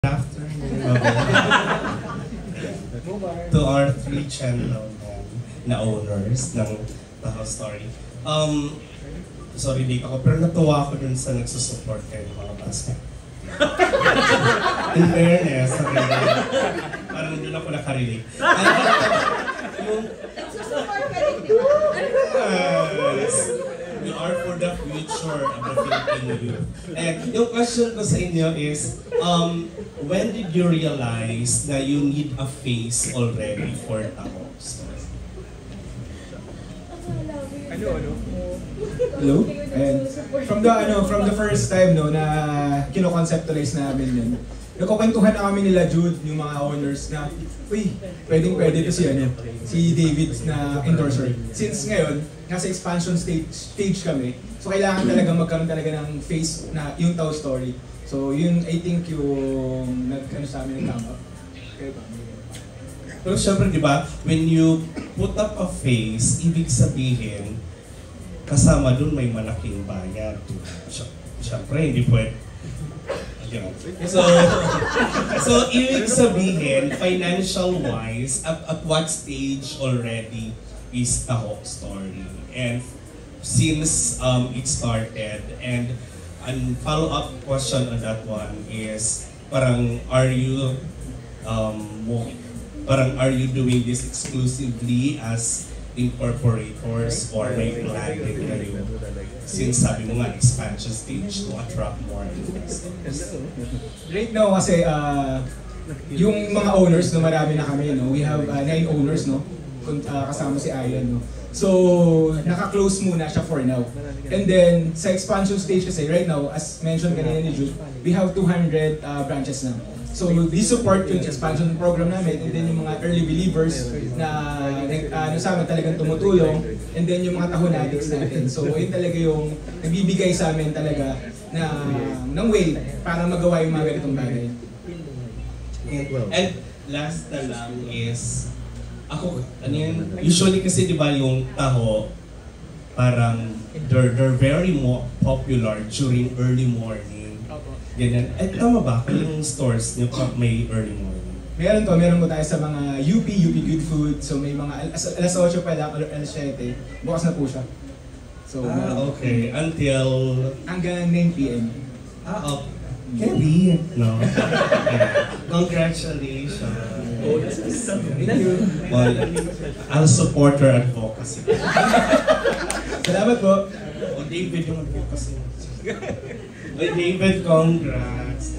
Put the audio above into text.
Afternoon. To our three channel na owners ng Tahaw Story. Sorry, late ako, pero natuwa ako dun sa nagsusupport kayo ng mga basket. In fairness, parang dun ako nakarelate. Nagsusupport ka rin, di ba? We are for the future of the Philippine youth. And yung question ko sa inyo is, when did you realize na you need a face already for Tahaw Story? Hello? And from the first time na kino-conceptualize namin yun, nagkukwentuhan na kami nila Jude, yung mga owners na, uy, pwede to si David na endorser. Since ngayon, nasa expansion stage kami, so kailangan talaga magkaroon talaga ng face na yung Tahaw Story. So yun, I think yung sa amin nag-come up. Pero syempre, di ba, when you put up a face, ibig sabihin, kasama dun may malaking bayad. Syempre, hindi pwede. So ibig sabihin, financial-wise, at what stage already is Tahaw Story? And since it started, and follow-up question on that one is, parang are you doing this exclusively as incorporators or may plan din kayo? Since sabi mo nga, expansion stage to attract more investors. Right now kasi, yung mga owners, marami na kami, we have 9 owners, kasama si Ayan. So, naka-close muna siya for now. And then, sa expansion stage kasi, right now, as mentioned kanina ni Jude, we have 200 branches na. So, we support yung expansion program namin, and then yung mga early believers na sa amin talagang tumutulong, and then yung mga tahon addicts natin. So, yun talaga yung nagbibigay sa amin talaga ng way para magawa yung mga ganitong bagay. And last na lang is, usually kasi di ba yung taho, parang they're very popular during early morning. Ganyan. Eh, tama ba? Yung stores niyo may early morning? Meron po tayo sa mga UP Good Food. So may mga alas 8 pa lang, alas 7. Bukas na po siya. So, okay. Until? Hanggang 9 p.m. Okay. Kelly, no? Congratulations. Thank you. Well, I'll support her advocacy. Salamat po. David yung advocacy. David, congrats.